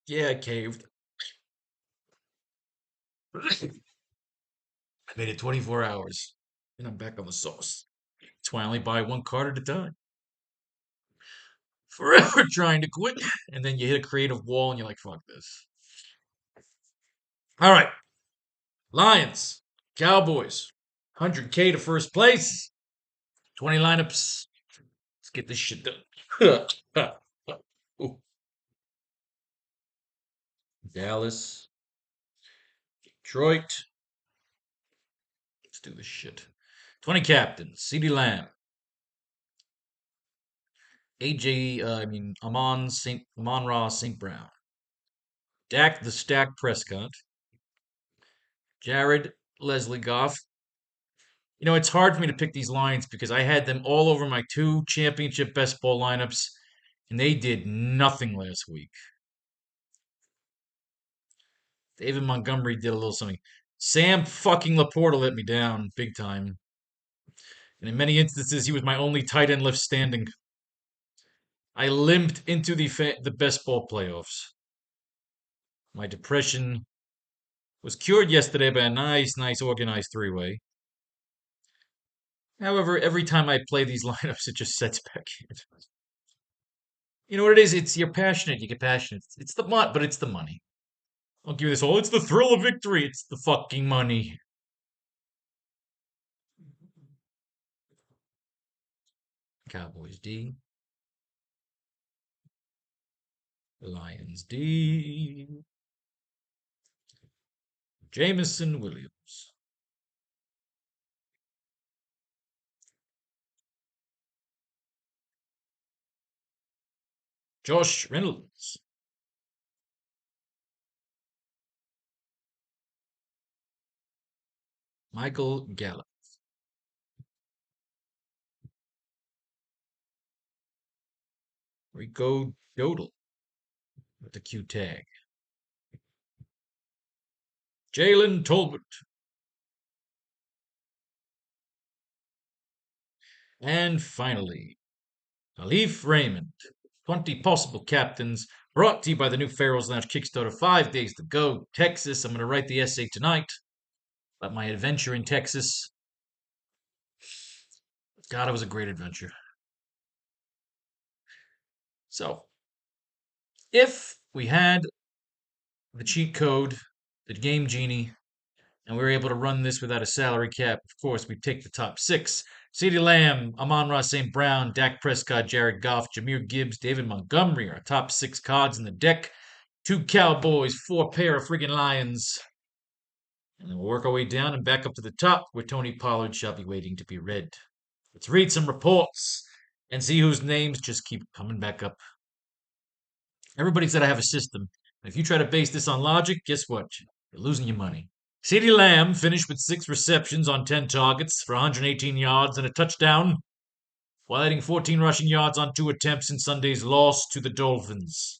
Yeah, I caved. I made it 24 hours, and I'm back on the sauce. That's why I only buy one card at a time. Forever trying to quit, and then you hit a creative wall, and you're like, "Fuck this." All right, Lions, Cowboys, 100K to first place, 20 lineups. Let's get this shit done. Ooh. Dallas, Detroit. Let's do this shit. 20 captains: CeeDee Lamb, Amon-Ra St. Brown, Dak the Stack Prescott, Jared Leslie Goff. It's hard for me to pick these lines because I had them all over my two championship best ball lineups, and they did nothing last week. David Montgomery did a little something. Sam fucking Laporta let me down big time. And in many instances, he was my only tight end left standing. I limped into the best ball playoffs. My depression was cured yesterday by a nice organized three-way. However, every time I play these lineups, it just sets back in. You know what it is? You're passionate. You get passionate. It's the money, but it's the money. I'll give you this whole. It's the thrill of victory. It's the fucking money. Cowboys D. Lions D. Jameson Williams. Josh Reynolds. Michael Gallup. Rico Dodal with the Q tag. Jalen Tolbert. And finally, Alif Raymond. 20 possible captains. Brought to you by the new Pharaoh's Lounge Kickstarter. 5 days to go. Texas. I'm going to write the essay tonight about my adventure in Texas. God, it was a great adventure. So, if we had the cheat code, the game genie, and we were able to run this without a salary cap, of course, we'd take the top 6. CeeDee Lamb, Amon-Ra St. Brown, Dak Prescott, Jared Goff, Jahmyr Gibbs, David Montgomery are top 6 cards in the deck. 2 Cowboys, 4 pair of friggin' Lions. And then we'll work our way down and back up to the top where Tony Pollard shall be waiting to be read. Let's read some reports and see whose names just keep coming back up. Everybody said I have a system. If you try to base this on logic, guess what? You're losing your money. CeeDee Lamb finished with 6 receptions on 10 targets for 118 yards and a touchdown, while adding 14 rushing yards on 2 attempts in Sunday's loss to the Dolphins.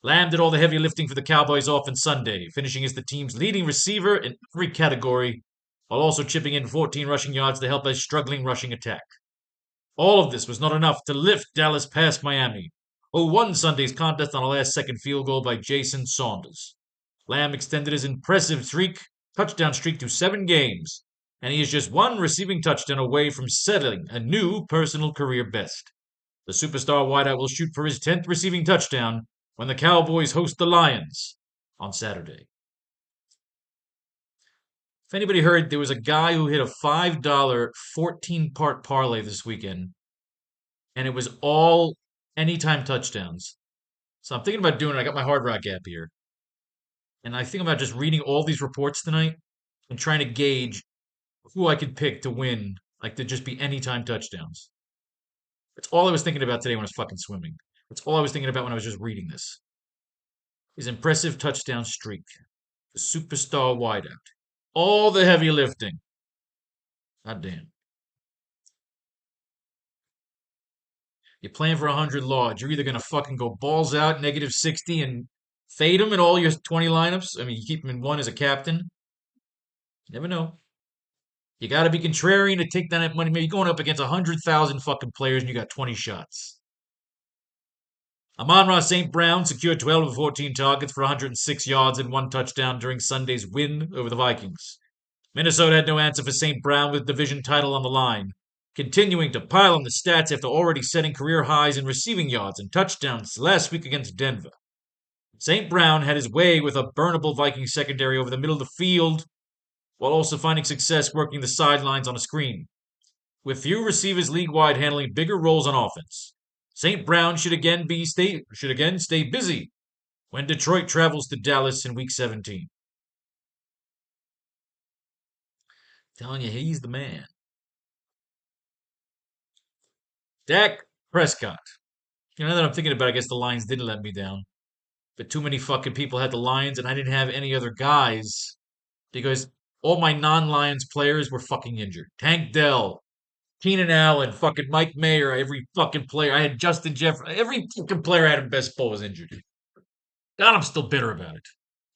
Lamb did all the heavy lifting for the Cowboys offense Sunday, finishing as the team's leading receiver in every category, while also chipping in 14 rushing yards to help a struggling rushing attack. All of this was not enough to lift Dallas past Miami, who won Sunday's contest on a last-second field goal by Jason Saunders. Lamb extended his impressive touchdown streak to 7 games, and he is just 1 receiving touchdown away from settling a new personal career best. The superstar wideout will shoot for his 10th receiving touchdown when the Cowboys host the Lions on Saturday. If anybody heard, there was a guy who hit a $5 14-part parlay this weekend, and it was all anytime touchdowns. So I'm thinking about doing it. I got my Hard Rock app here. And I think about just reading all these reports tonight and trying to gauge who I could pick to win, like to just be anytime touchdowns. That's all I was thinking about today when I was fucking swimming. That's all I was thinking about when I was just reading this. His impressive touchdown streak. The superstar wideout. All the heavy lifting. God damn. You're playing for 100 large. You're either going to fucking go balls out, negative 60, and fade him in all your 20 lineups. I mean, you keep him in 1 as a captain. You never know. You got to be contrarian to take down that money. Maybe you're going up against 100,000 fucking players and you got 20 shots. Amon-Ra St. Brown secured 12 of 14 targets for 106 yards and 1 touchdown during Sunday's win over the Vikings. Minnesota had no answer for St. Brown with division title on the line, continuing to pile on the stats after already setting career highs in receiving yards and touchdowns last week against Denver. St. Brown had his way with a burnable Viking secondary over the middle of the field, while also finding success working the sidelines on a screen. With few receivers league-wide handling bigger roles on offense, St. Brown should again stay busy when Detroit travels to Dallas in Week 17. Telling you, he's the man. Dak Prescott. Now that I'm thinking about it, I guess the Lions didn't let me down. But too many fucking people had the Lions, and I didn't have any other guys because all my non-Lions players were fucking injured. Tank Dell, Keenan Allen, fucking Mike Mayer, every fucking player. I had Justin Jefferson. Every fucking player I had in best ball was injured. God, I'm still bitter about it.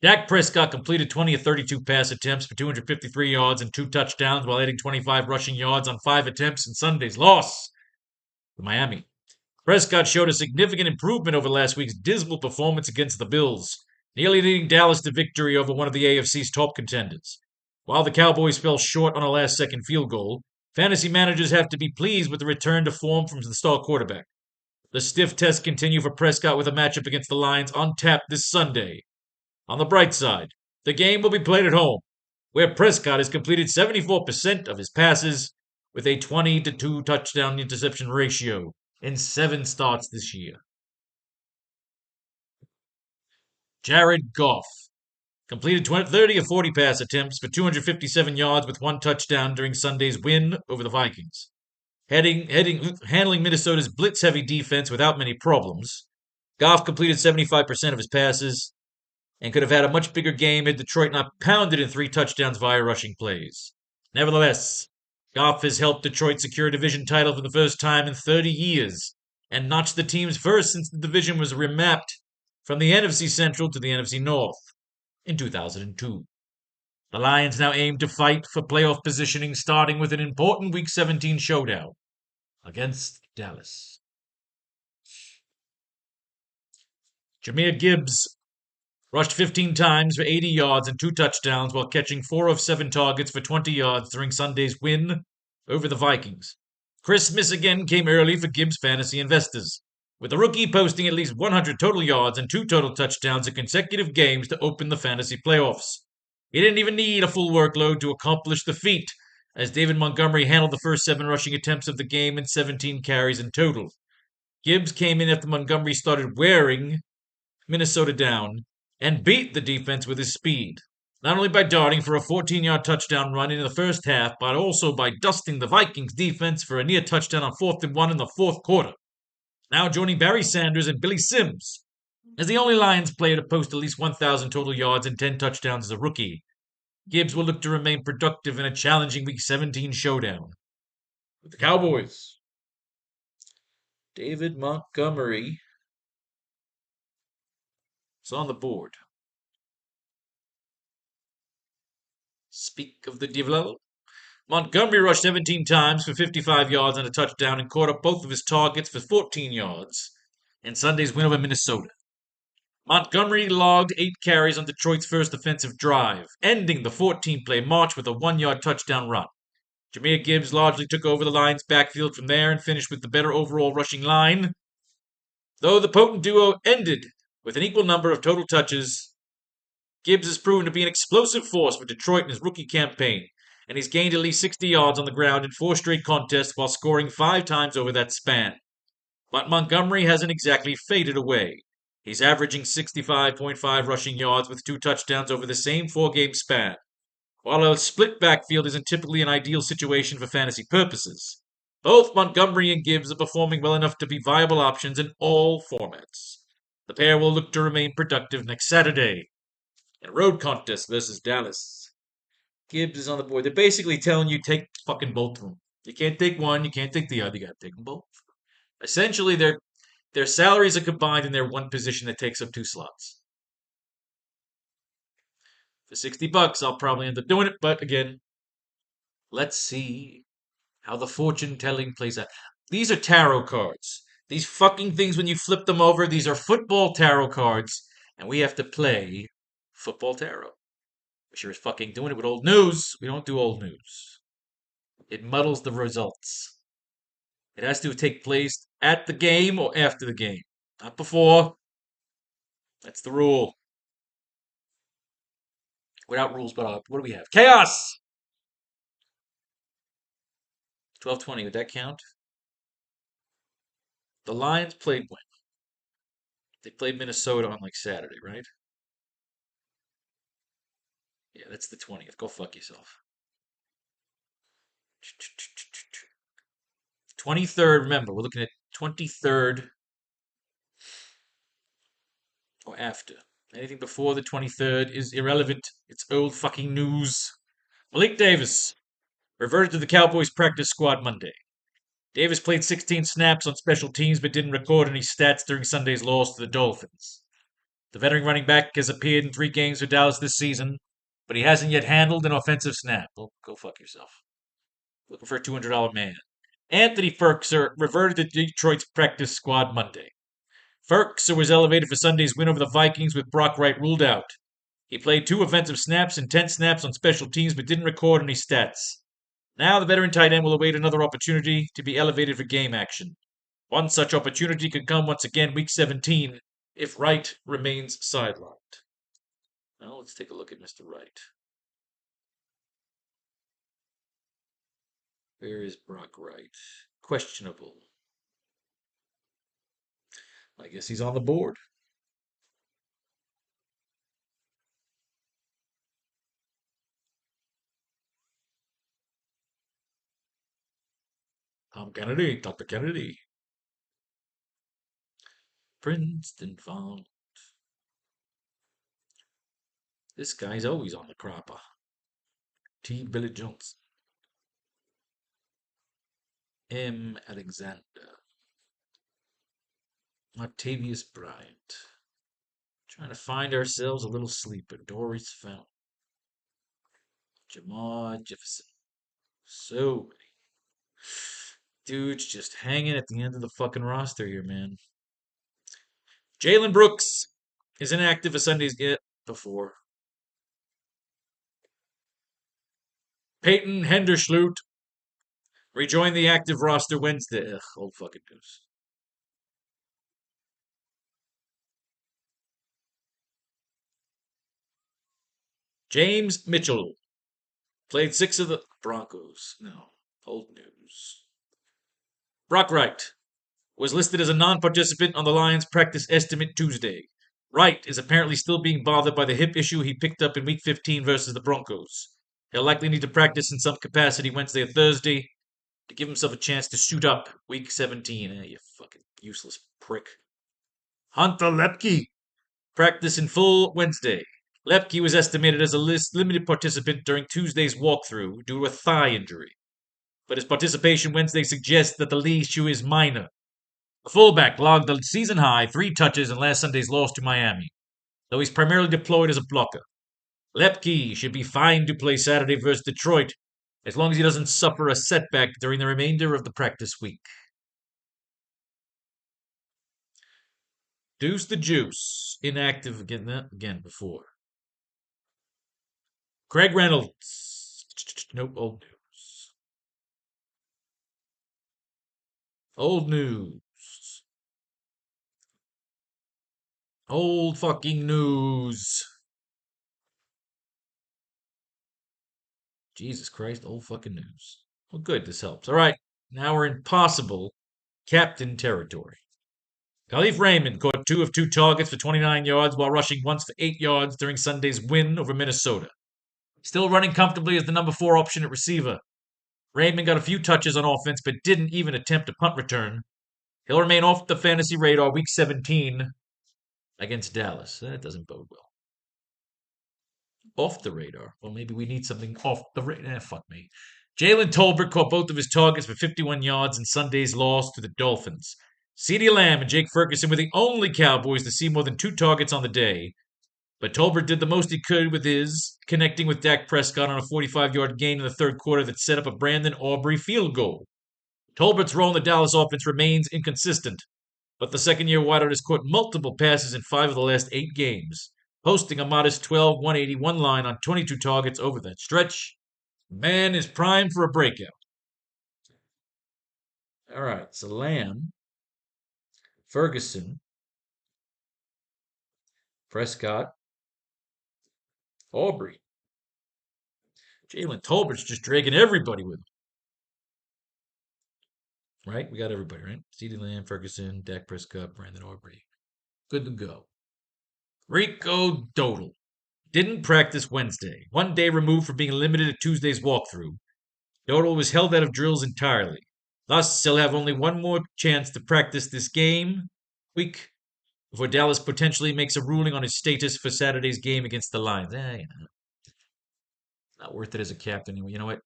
Dak Prescott completed 20 of 32 pass attempts for 253 yards and 2 touchdowns while adding 25 rushing yards on 5 attempts in Sunday's loss to Miami. Prescott showed a significant improvement over last week's dismal performance against the Bills, nearly leading Dallas to victory over one of the AFC's top contenders. While the Cowboys fell short on a last-second field goal, fantasy managers have to be pleased with the return to form from the star quarterback. The stiff tests continue for Prescott with a matchup against the Lions on tap this Sunday. On the bright side, the game will be played at home, where Prescott has completed 74% of his passes with a 20 to 2 touchdown interception ratio in 7 starts this year. Jared Goff completed 30 of 40 pass attempts for 257 yards with 1 touchdown during Sunday's win over the Vikings. Handling Minnesota's blitz-heavy defense without many problems, Goff completed 75% of his passes and could have had a much bigger game had Detroit not pounded in 3 touchdowns via rushing plays. Nevertheless, Goff has helped Detroit secure a division title for the first time in 30 years and notched the team's first since the division was remapped from the NFC Central to the NFC North in 2002. The Lions now aim to fight for playoff positioning starting with an important Week 17 showdown against Dallas. Jahmyr Gibbs rushed 15 times for 80 yards and 2 touchdowns while catching 4 of 7 targets for 20 yards during Sunday's win over the Vikings. Christmas again came early for Gibbs fantasy investors, with the rookie posting at least 100 total yards and 2 total touchdowns in consecutive games to open the fantasy playoffs. He didn't even need a full workload to accomplish the feat, as David Montgomery handled the first 7 rushing attempts of the game and 17 carries in total. Gibbs came in after Montgomery started wearing Minnesota down and beat the defense with his speed, not only by darting for a 14-yard touchdown run in the first half, but also by dusting the Vikings defense for a near touchdown on 4th and 1 in the fourth quarter. Now joining Barry Sanders and Billy Sims as the only Lions player to post at least 1,000 total yards and 10 touchdowns as a rookie, Gibbs will look to remain productive in a challenging Week 17 showdown with the Cowboys. David Montgomery is on the board. Speak of the devil. Montgomery rushed 17 times for 55 yards and a touchdown and caught up both of his targets for 14 yards in Sunday's win over Minnesota. Montgomery logged 8 carries on Detroit's first offensive drive, ending the 14-play march with a 1-yard touchdown run. Jahmyr Gibbs largely took over the Lions' backfield from there and finished with the better overall rushing line, though the potent duo ended with an equal number of total touches. Gibbs has proven to be an explosive force for Detroit in his rookie campaign, and he's gained at least 60 yards on the ground in 4 straight contests while scoring 5 times over that span. But Montgomery hasn't exactly faded away. He's averaging 65.5 rushing yards with 2 touchdowns over the same 4-game span. While a split backfield isn't typically an ideal situation for fantasy purposes, both Montgomery and Gibbs are performing well enough to be viable options in all formats. The pair will look to remain productive next Saturday in a road contest versus Dallas. Gibbs is on the board. They're basically telling you take fucking both of them. You can't take one, you can't take the other, you gotta take them both. Essentially, their salaries are combined in their one position that takes up 2 slots. For $60, I'll probably end up doing it, but again, let's see how the fortune telling plays out. These are tarot cards. These fucking things, when you flip them over, these are football tarot cards, and we have to play football tarot. We sure as fucking doing it with old news. We don't do old news. It muddles the results. It has to take place at the game or after the game, not before. That's the rule. Without rules, but what do we have? Chaos! 12:20, would that count? The Lions played when? They played Minnesota on like Saturday, right? Yeah, that's the 20th. Go fuck yourself. 23rd, remember, we're looking at 23rd or after. Anything before the 23rd is irrelevant. It's old fucking news. Malik Davis reverted to the Cowboys practice squad Monday. Davis played 16 snaps on special teams but didn't record any stats during Sunday's loss to the Dolphins. The veteran running back has appeared in 3 games for Dallas this season, but he hasn't yet handled an offensive snap. Well, go fuck yourself. Looking for a $200 man. Anthony Ferkser reverted to Detroit's practice squad Monday. Ferkser was elevated for Sunday's win over the Vikings with Brock Wright ruled out. He played 2 offensive snaps and 10 snaps on special teams but didn't record any stats. Now the veteran tight end will await another opportunity to be elevated for game action. One such opportunity could come once again week 17 if Wright remains sidelined. Now let's take a look at Mr. Wright. Where is Brock Wright? Questionable. I guess he's on the board. Tom Kennedy, Dr. Kennedy. Princeton Font. This guy's always on the cropper. T. Billy Johnson. M. Alexander. Octavius Bryant. Trying to find ourselves a little sleeper. Doris Fountain. Jamar Jefferson. So many dudes just hanging at the end of the fucking roster here, man. Jalen Brooks is inactive for Sunday's get before. Peyton Henderschlut rejoined the active roster Wednesday. Ugh, old fucking news. James Mitchell played 6 of the Broncos. No, old news. Brock Wright was listed as a non-participant on the Lions practice estimate Tuesday. Wright is apparently still being bothered by the hip issue he picked up in Week 15 versus the Broncos. He'll likely need to practice in some capacity Wednesday or Thursday to give himself a chance to suit up Week 17. You fucking useless prick. Hunter Lepke practiced in full Wednesday. Lepke was estimated as a limited participant during Tuesday's walkthrough due to a thigh injury, but his participation Wednesday suggests that the issue is minor. The fullback logged a season-high 3 touches in last Sunday's loss to Miami, though he's primarily deployed as a blocker. Lepke should be fine to play Saturday versus Detroit, as long as he doesn't suffer a setback during the remainder of the practice week. Deuce the Juice, inactive again before. Craig Reynolds. Nope, old news. Old news. Old fucking news. Jesus Christ, old fucking news. Well, good, this helps. All right, now we're in possible captain territory. Khalif Raymond caught 2 of 2 targets for 29 yards while rushing once for 8 yards during Sunday's win over Minnesota. Still running comfortably as the number 4 option at receiver. Raymond got a few touches on offense but didn't even attempt a punt return. He'll remain off the fantasy radar week 17 against Dallas. That doesn't bode well. Off the radar. Well, maybe we need something off the radar. Fuck me. Jalen Tolbert caught both of his targets for 51 yards in Sunday's loss to the Dolphins. CeeDee Lamb and Jake Ferguson were the only Cowboys to see more than 2 targets on the day. But Tolbert did the most he could with his, connecting with Dak Prescott on a 45-yard gain in the third quarter that set up a Brandon Aubrey field goal. Tolbert's role in the Dallas offense remains inconsistent, but the second-year wideout has caught multiple passes in 5 of the last 8 games, posting a modest 12-181 line on 22 targets over that stretch. Man is primed for a breakout. All right, so Lamb, Ferguson, Prescott, Aubrey. Jalen Tolbert's just dragging everybody with him. Right? We got everybody, right? CeeDee Lamb, Ferguson, Dak Prescott, Brandon Aubrey. Good to go. Rico Dodal. Didn't practice Wednesday. 1 day removed from being limited at Tuesday's walkthrough. Dodal was held out of drills entirely. Thus, he'll have only one more chance to practice this week, before Dallas potentially makes a ruling on his status for Saturday's game against the Lions. Not worth it as a captain anyway. You know what?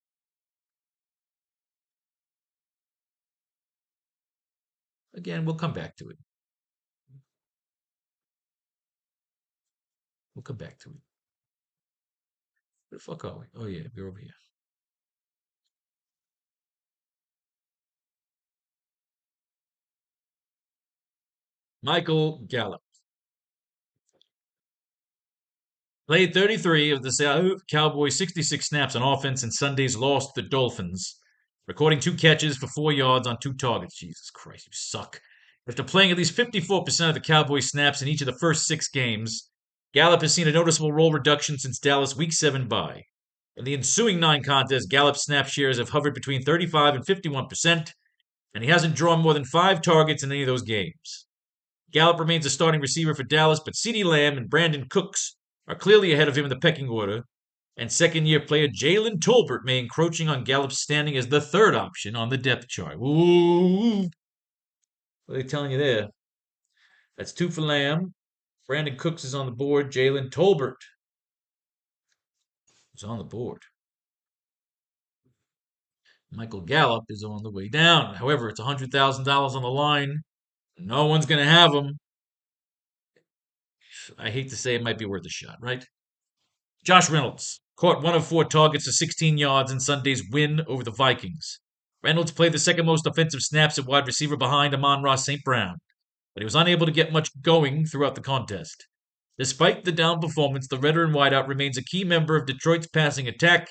Again, we'll come back to it. We'll come back to it. Where the fuck are we? Oh, yeah, we're over here. Michael Gallup. Played 33 of the Cowboys' 66 snaps on offense in Sunday's loss to the Dolphins, recording 2 catches for 4 yards on 2 targets. Jesus Christ, you suck. After playing at least 54% of the Cowboys' snaps in each of the first 6 games, Gallup has seen a noticeable role reduction since Dallas' Week 7 bye. In the ensuing 9 contests, Gallup's snap shares have hovered between 35 and 51%, and he hasn't drawn more than 5 targets in any of those games. Gallup remains a starting receiver for Dallas, but CeeDee Lamb and Brandon Cooks are clearly ahead of him in the pecking order, and second-year player Jalen Tolbert may encroaching on Gallup's standing as the 3rd option on the depth chart. Ooh. What are they telling you there? That's 2 for Lamb. Brandon Cooks is on the board. Jalen Tolbert is on the board. Michael Gallup is on the way down. However, it's $100,000 on the line. No one's going to have him. I hate to say it might be worth a shot, right? Josh Reynolds caught 1 of 4 targets for 16 yards in Sunday's win over the Vikings. Reynolds played the second most offensive snaps at wide receiver behind Amon-Ra St. Brown, but he was unable to get much going throughout the contest. Despite the down performance, the veteran wideout remains a key member of Detroit's passing attack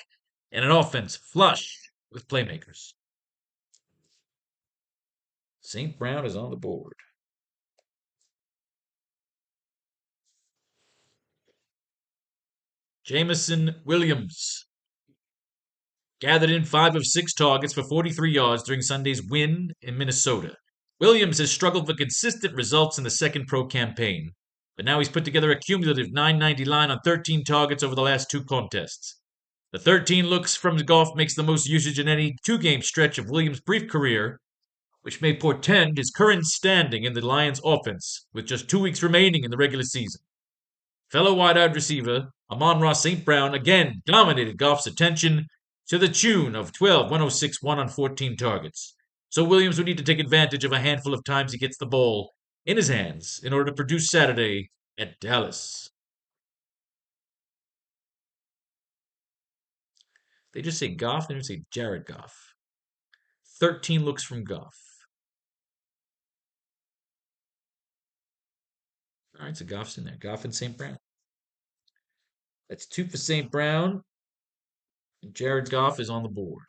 and an offense flush with playmakers. St. Brown is on the board. Jameson Williams gathered in 5 of 6 targets for 43 yards during Sunday's win in Minnesota. Williams has struggled for consistent results in the second pro campaign, but now he's put together a cumulative 990 line on 13 targets over the last 2 contests. The 13 looks from Goff makes the most usage in any 2-game stretch of Williams' brief career, which may portend his current standing in the Lions' offense with just 2 weeks remaining in the regular season. Fellow wide-eyed receiver Amon-Ra St. Brown again dominated Goff's attention to the tune of 12-106-1 on 14 targets. So Williams would need to take advantage of a handful of times he gets the ball in his hands in order to produce Saturday at Dallas. They just say Goff, they don't say Jared Goff. 13 looks from Goff. All right, so Goff's in there. Goff and St. Brown. That's 2 for St. Brown. And Jared Goff is on the board.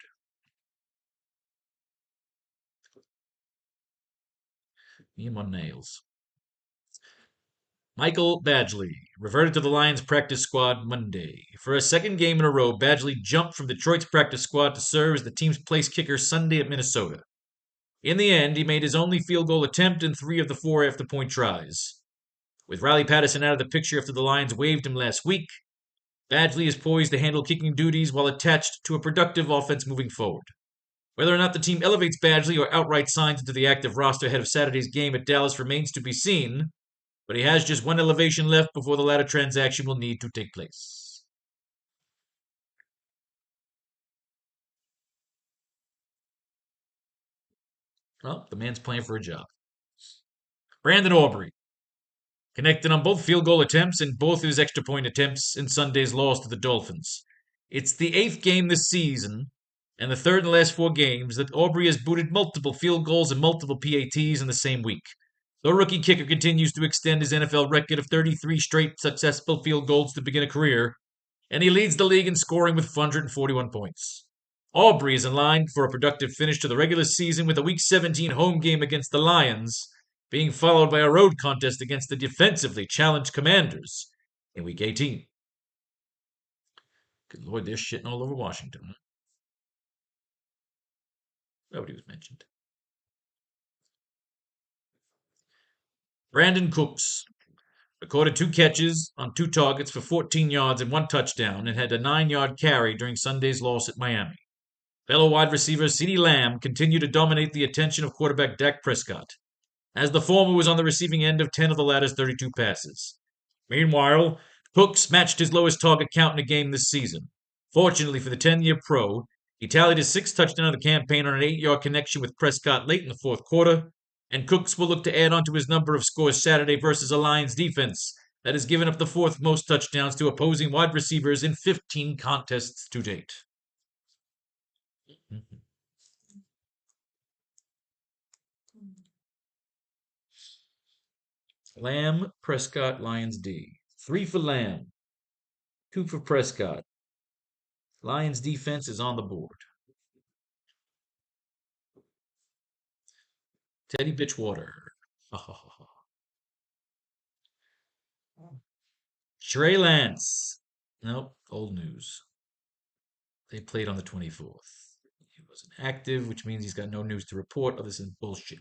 Me and my nails. Michael Badgley reverted to the Lions practice squad Monday. For a second game in a row, Badgley jumped from Detroit's practice squad to serve as the team's place kicker Sunday at Minnesota. In the end, he made his only field goal attempt in 3 of the 4 after-point tries. With Riley Patterson out of the picture after the Lions waived him last week, Badgley is poised to handle kicking duties while attached to a productive offense moving forward. Whether or not the team elevates Badgley or outright signs into the active roster ahead of Saturday's game at Dallas remains to be seen, but he has just 1 elevation left before the latter transaction will need to take place. Well, the man's playing for a job. Brandon Aubrey connected on both field goal attempts and both his extra point attempts in Sunday's loss to the Dolphins. It's the 8th game this season, and the 3rd and last 4 games, that Aubrey has booted multiple field goals and multiple PATs in the same week. The rookie kicker continues to extend his NFL record of 33 straight successful field goals to begin a career, and he leads the league in scoring with 441 points. Aubrey is in line for a productive finish to the regular season with a Week 17 home game against the Lions, being followed by a road contest against the defensively challenged Commanders in Week 18. Good Lord, they're shitting all over Washington. Nobody was mentioned. Brandon Cooks recorded 2 catches on 2 targets for 14 yards and 1 touchdown and had a 9-yard carry during Sunday's loss at Miami. Fellow wide receiver CeeDee Lamb continued to dominate the attention of quarterback Dak Prescott, as the former was on the receiving end of 10 of the latter's 32 passes. Meanwhile, Cooks matched his lowest target count in a game this season. Fortunately for the 10-year pro, he tallied his 6th touchdown of the campaign on an 8-yard connection with Prescott late in the 4th quarter, and Cooks will look to add on to his number of scores Saturday versus a Lions defense that has given up the 4th most touchdowns to opposing wide receivers in 15 contests to date. Lamb, Prescott, Lions D. 3 for Lamb, 2 for Prescott. Lions defense is on the board. Teddy Bitchwater. Trey Lance. Nope, old news. They played on the 24th. He wasn't active, which means he's got no news to report other than bullshit.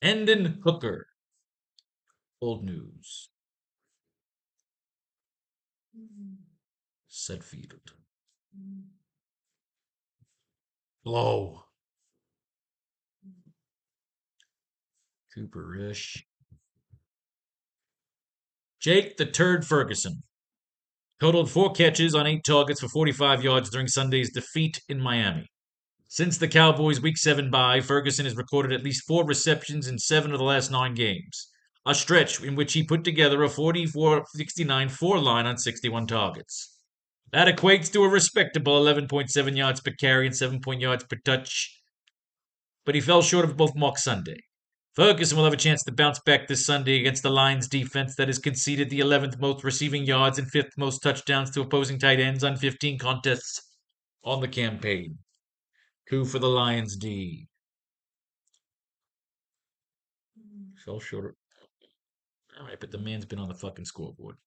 Hendon Hooker. Old news. Sedfield. Blow. Cooper Rush. Jake the Turd Ferguson totaled 4 catches on 8 targets for 45 yards during Sunday's defeat in Miami. Since the Cowboys' Week 7 bye, Ferguson has recorded at least 4 receptions in 7 of the last 9 games, a stretch in which he put together a 44-69 4-line on 61 targets. That equates to a respectable 11.7 yards per carry and 7 yards per touch, but he fell short of both marks Sunday. Ferguson will have a chance to bounce back this Sunday against the Lions defense that has conceded the 11th most receiving yards and 5th most touchdowns to opposing tight ends on 15 contests on the campaign. Coup for the Lions D. Fell short. All right, but the man's been on the fucking scoreboard.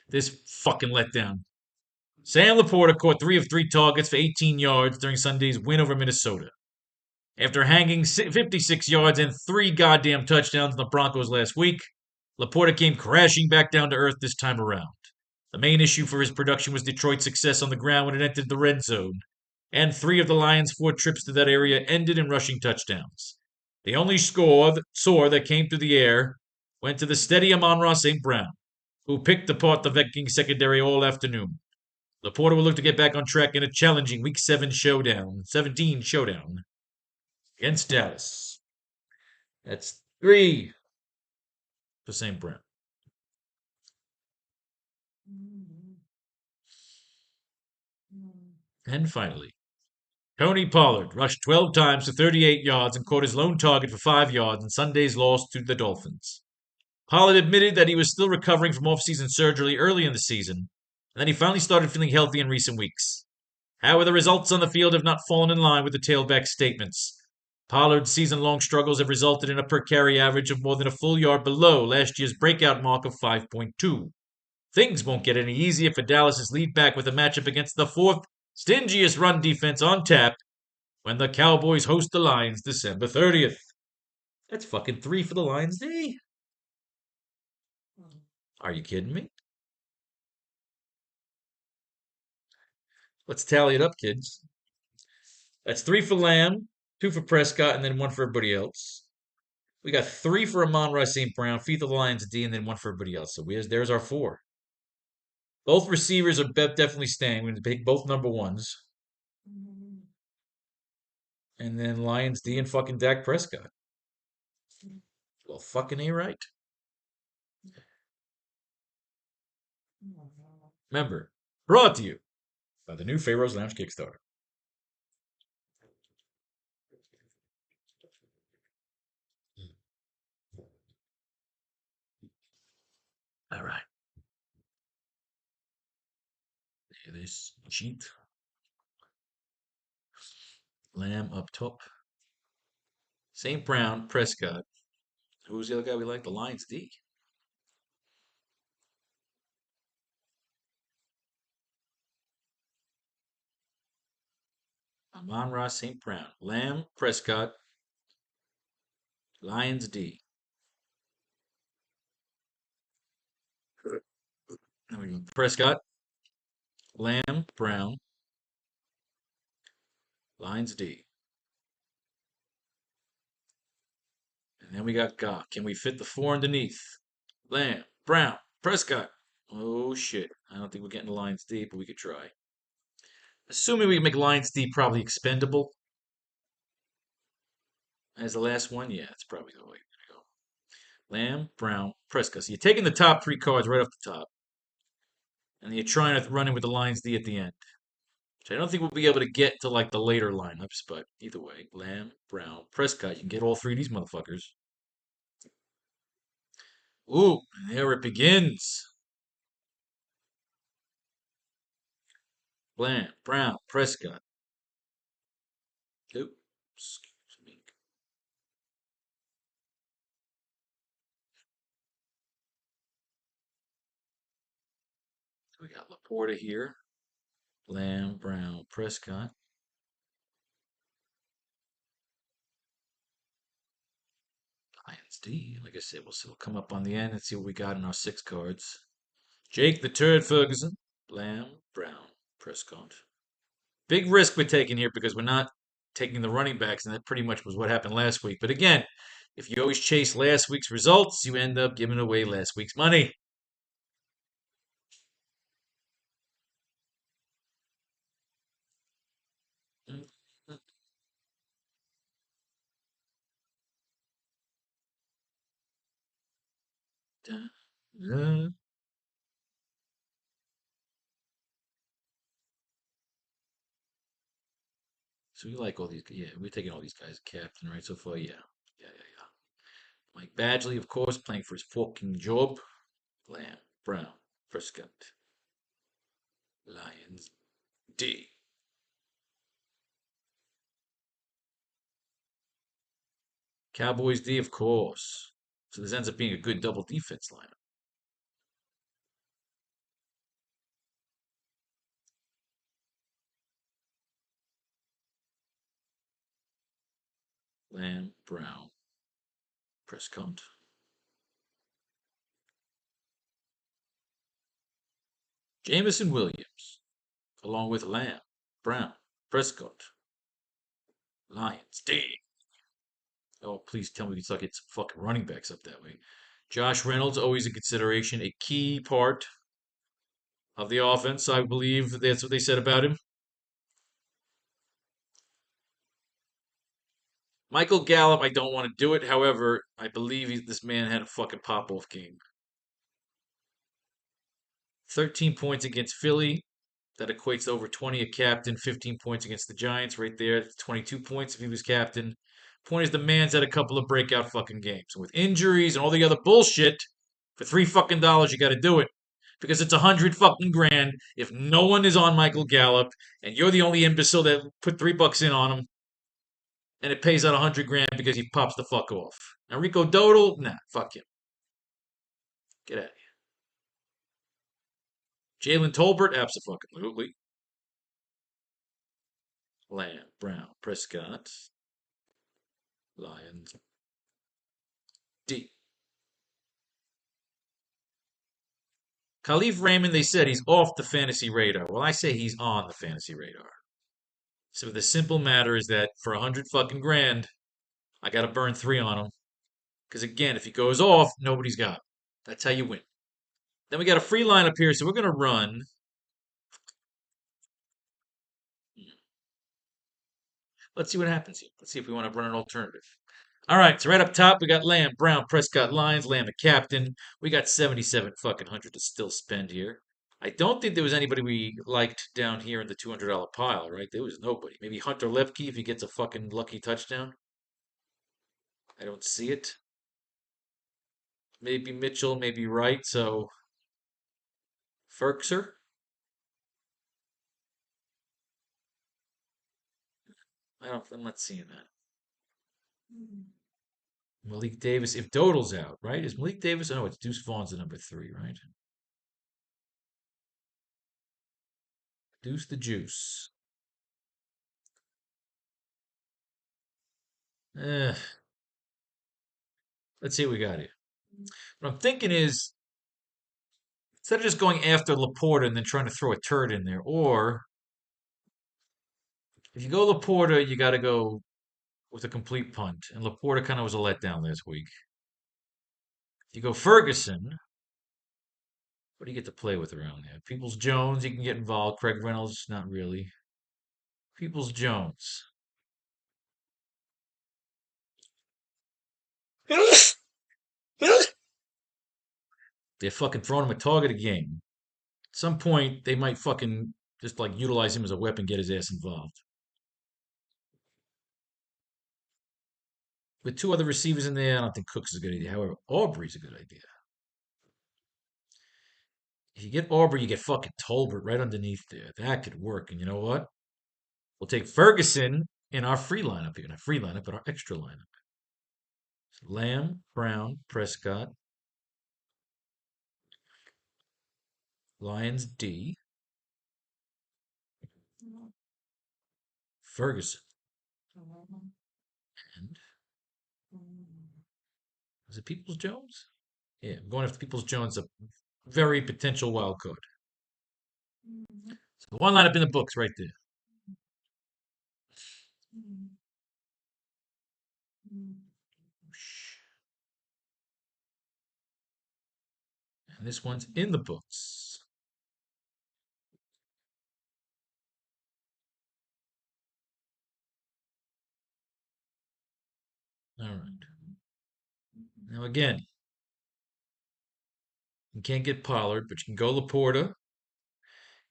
This fucking letdown. Sam Laporta caught 3 of 3 targets for 18 yards during Sunday's win over Minnesota. After hanging 56 yards and 3 goddamn touchdowns on the Broncos last week, Laporta came crashing back down to earth this time around. The main issue for his production was Detroit's success on the ground when it entered the red zone, and 3 of the Lions' 4 trips to that area ended in rushing touchdowns. The only score that came through the air went to the steady Amon-Ra St. Brown, who picked apart the Vikings secondary all afternoon. Laporta will look to get back on track in a challenging Week 17 showdown against Dallas. That's 3 for St. Brown. And finally, Tony Pollard rushed 12 times for 38 yards and caught his lone target for 5 yards in Sunday's loss to the Dolphins. Pollard admitted that he was still recovering from off-season surgery early in the season, and that he finally started feeling healthy in recent weeks. However, the results on the field have not fallen in line with the tailback's statements. Pollard's season-long struggles have resulted in a per-carry average of more than a full yard below last year's breakout mark of 5.2. Things won't get any easier for Dallas's lead back with a matchup against the 4th stingiest run defense on tap when the Cowboys host the Lions December 30th. That's fucking 3 for the Lions D. Are you kidding me? Let's tally it up, kids. That's 3 for Lamb, 2 for Prescott, and then 1 for everybody else. We got 3 for Amon-Ra St. Brown, 3 for the Lions D, and then 1 for everybody else. So there's our 4. Both receivers are definitely staying. We're going to pick both number 1s. And then Lions D and fucking Dak Prescott. Well, fucking A right. Remember, brought to you by the new Pharaoh's Lounge Kickstarter. This cheat. Lamb up top. St. Brown, Prescott. Who was the other guy we liked? The Lions D. Amon-Ra St. Brown. Lamb, Prescott, Lions D. Then we go Prescott, Lamb, Brown, Lions D. And then we got Goff. Can we fit the four underneath? Lamb, Brown, Prescott. Oh shit. I don't think we're getting Lions D, but we could try. Assuming we can make Lions D probably expendable as the last one. Yeah, that's probably the way to go. Lamb, Brown, Prescott. So you're taking the top three cards right off the top. And you're trying to run in with the Lions D at the end. Which I don't think we'll be able to get to like the later lineups, but either way. Lamb, Brown, Prescott. You can get all three of these motherfuckers. Ooh, there it begins. Lamb, Brown, Prescott. Oops, excuse me. We got Laporta here. Lamb, Brown, Prescott. Lions D. Like I said, we'll come up on the end and see what we got in our six cards. Jake the Turd Ferguson. Lamb, Brown, Prescott. Big risk we're taking here because we're not taking the running backs, and that pretty much was what happened last week. But again, if you always chase last week's results, you end up giving away last week's money. So we like all these. Yeah, we're taking all these guys captain, right? So far, yeah. Yeah. Mike Badgley, of course, playing for his fucking job. Lamb, Brown, Prescott, Lions, D. Cowboys, D, of course. So this ends up being a good double defense lineup. Lamb, Brown, Prescott. Jameson Williams, along with Lamb, Brown, Prescott, Lions, D. Oh, please tell me we suck it's fucking running backs up that way. Josh Reynolds, always a consideration, a key part of the offense. I believe that's what they said about him. Michael Gallup, I don't want to do it. However, I believe this man had a fucking pop off game. 13 points against Philly. That equates to over 20 a captain. 15 points against the Giants right there. 22 points if he was captain. Point is, the man's had a couple of breakout fucking games. And with injuries and all the other bullshit, for $3 fucking, you got to do it. Because it's 100 fucking grand if no one is on Michael Gallup and you're the only imbecile that put $3 in on him and it pays out 100 grand because he pops the fuck off. Now Rico Dodal, nah, fuck him. Get out of here. Jalen Tolbert, absolutely. Lamb, Brown, Prescott, Lions, D. Khalif Raymond, they said he's off the fantasy radar. Well, I say he's on the fantasy radar. So the simple matter is that for 100 fucking grand, I got to burn three on him. Because again, if he goes off, nobody's got him. That's how you win. Then we got a free lineup here, so we're going to run. Let's see what happens here. Let's see if we want to run an alternative. All right, so right up top, we got Lamb, Brown, Prescott, Lions, Lamb, the captain. We got 77 fucking hundred to still spend here. I don't think there was anybody we liked down here in the $200 pile, right? There was nobody. Maybe Hunter Lepke if he gets a fucking lucky touchdown. I don't see it. Maybe Mitchell, maybe Wright. So Ferkser. I'm not seeing that. Malik Davis, if Dodel's out, right? Is Malik Davis? Oh, it's Deuce Vaughn's the number 3, right? Deuce the Juice. Eh, let's see what we got here. What I'm thinking is instead of just going after Laporta and then trying to throw a turd in there, or if you go Laporta, you got to go with a complete punt. And Laporta kind of was a letdown last week. If you go Ferguson, what do you get to play with around there? Peoples Jones, you can get involved. Craig Reynolds, not really. Peoples Jones. They're fucking throwing him a target a game. At some point, they might fucking just like utilize him as a weapon, get his ass involved. With 2 other receivers in there, I don't think Cooks is a good idea. However, Aubrey's a good idea. If you get Aubrey, you get fucking Tolbert right underneath there. That could work. And you know what? We'll take Ferguson in our free lineup here. Not free lineup, but our extra lineup. Lamb, Brown, Prescott, Lions D, Ferguson. And is it Peoples Jones? Yeah, I'm going after Peoples Jones, a very potential wild card. So 1 lineup in the books right there. And this one's in the books. All right. Now again, you can't get Pollard, but you can go Laporta.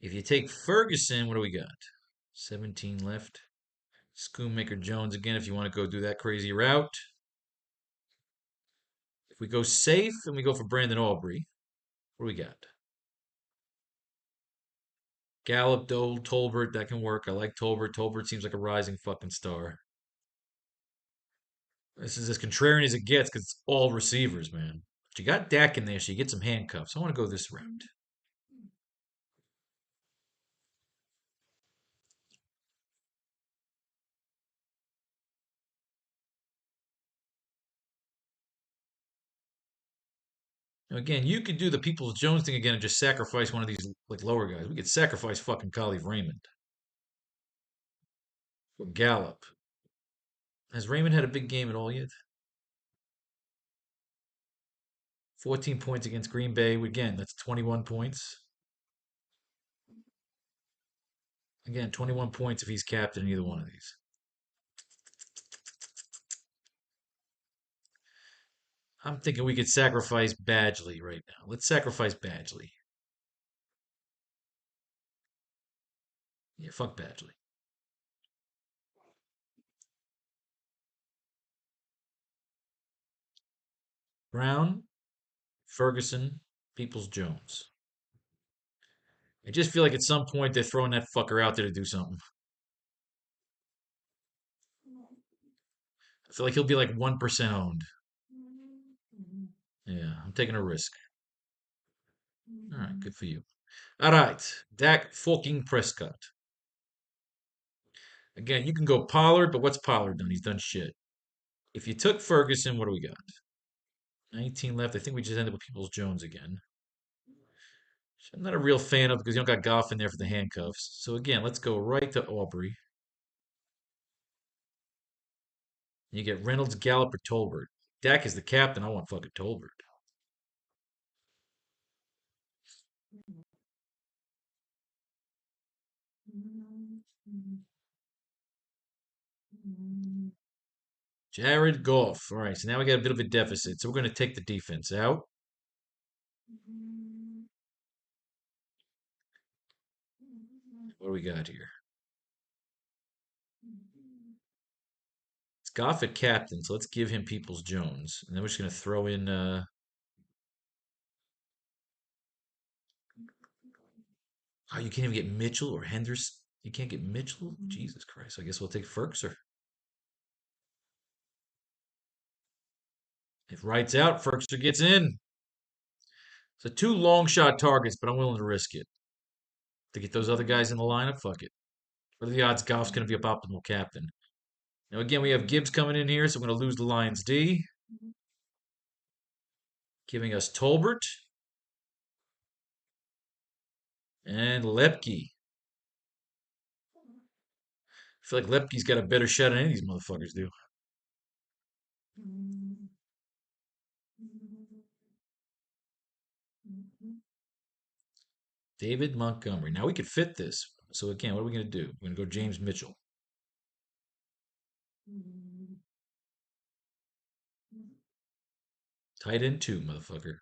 If you take Ferguson, what do we got? 17 left. Schoonmaker Jones again, if you want to go do that crazy route. If we go safe and we go for Brandon Aubrey, what do we got? Gallup, Dole, Tolbert, that can work. I like Tolbert. Tolbert seems like a rising fucking star. This is as contrarian as it gets because it's all receivers, man. But you got Dak in there, so you get some handcuffs. I want to go this route. Now, again, you could do the Peoples Jones thing again and just sacrifice one of these like lower guys. We could sacrifice fucking Khalif Raymond or Gallup. Has Raymond had a big game at all yet? 14 points against Green Bay. Again, that's 21 points. Again, 21 points if he's captain in either one of these. I'm thinking we could sacrifice Badgley right now. Let's sacrifice Badgley. Yeah, fuck Badgley. Brown, Ferguson, Peoples Jones. I just feel like at some point they're throwing that fucker out there to do something. I feel like he'll be like 1% owned. Yeah, I'm taking a risk. All right, good for you. All right, Dak fucking Prescott. Again, you can go Pollard, but what's Pollard done? He's done shit. If you took Ferguson, what do we got? 19 left. I think we just ended with Peoples Jones again. Which I'm not a real fan of because you don't got Goff in there for the handcuffs. So again, let's go right to Aubrey. You get Reynolds, Gallup, or Tolbert. Dak is the captain. I want fucking Tolbert. Jared Goff. All right, so now we got a bit of a deficit. So we're going to take the defense out. What do we got here? It's Goff at captain, so let's give him Peoples Jones. And then we're just going to throw in. Oh, you can't even get Mitchell or Henderson. You can't get Mitchell? Jesus Christ. I guess we'll take Ferkser. If Wright's out, Ferkser gets in. So two long shot targets, but I'm willing to risk it. To get those other guys in the lineup, fuck it. What are the odds Goff's going to be up optimal captain? Now, again, we have Gibbs coming in here, so we're going to lose the Lions D. Giving us Tolbert. And Lepke. I feel like Lepke's got a better shot than any of these motherfuckers do. David Montgomery. Now we could fit this. So again, what are we going to do? We're going to go James Mitchell. Tight end 2, motherfucker.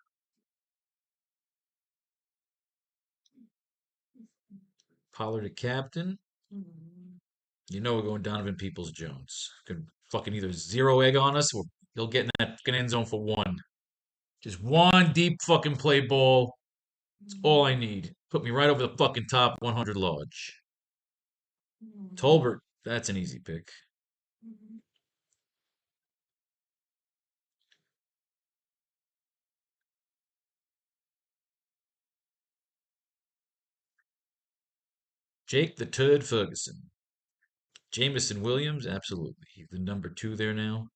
Pollard a captain. You know we're going Donovan Peoples-Jones. Could fucking either zero egg on us or he'll get in that fucking end zone for one. Just one deep fucking play ball. That's all I need. Put me right over the fucking top 100 large. Tolbert, that's an easy pick. Jake the Turd Ferguson. Jamison Williams, absolutely. He's the number 2 there now.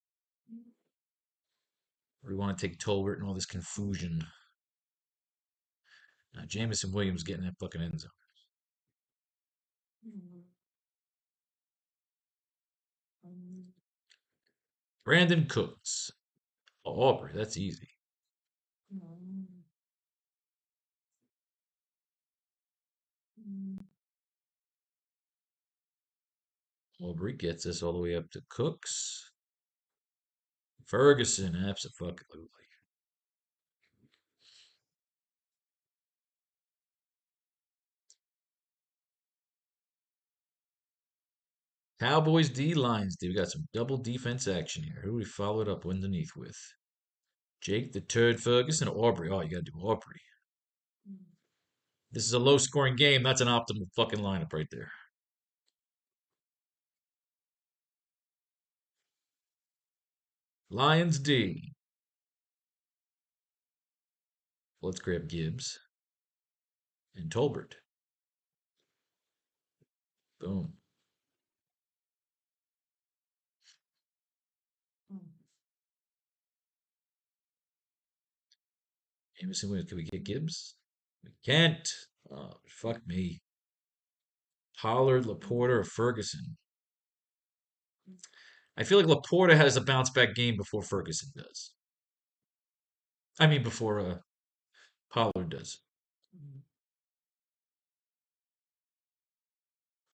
Or we want to take Tolbert and all this confusion. Now, Jamison Williams getting that fucking end zone. Brandon Cooks. Aubrey, that's easy. Aubrey gets us all the way up to Cooks. Ferguson, absolutely. Cowboys D, Lions D. We got some double defense action here. Who do we follow it up underneath with? Jake the Turd Ferguson or Aubrey? Oh, you got to do Aubrey. This is a low scoring game. That's an optimal fucking lineup right there. Lions D. Let's grab Gibbs and Tolbert. Boom. Jameson Williams. Can we get Gibbs? We can't. Oh, fuck me. Pollard, Laporta, or Ferguson. I feel like Laporta has a bounce back game before Ferguson does. I mean, before Pollard does.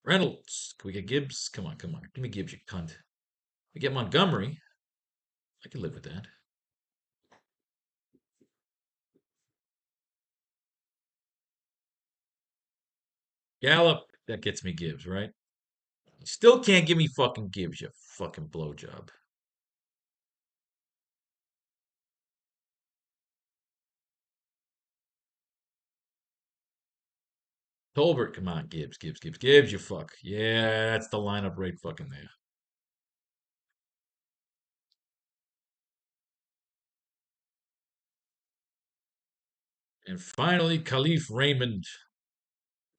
Reynolds. Can we get Gibbs? Come on, come on. Give me Gibbs, you cunt. We get Montgomery. I can live with that. Gallup. That gets me Gibbs, right? You still can't give me fucking Gibbs, you fucking blowjob. Tolbert, come on, Gibbs, Gibbs, Gibbs, Gibbs, you fuck. Yeah, that's the lineup right fucking there. And finally, Khalif Raymond.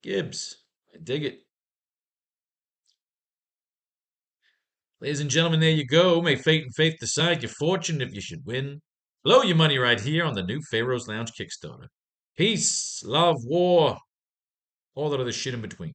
Gibbs. I dig it. Ladies and gentlemen, there you go. May fate and faith decide your fortune if you should win. Blow your money right here on the new Pharaoh's Lounge Kickstarter. Peace, love, war, all that other shit in between.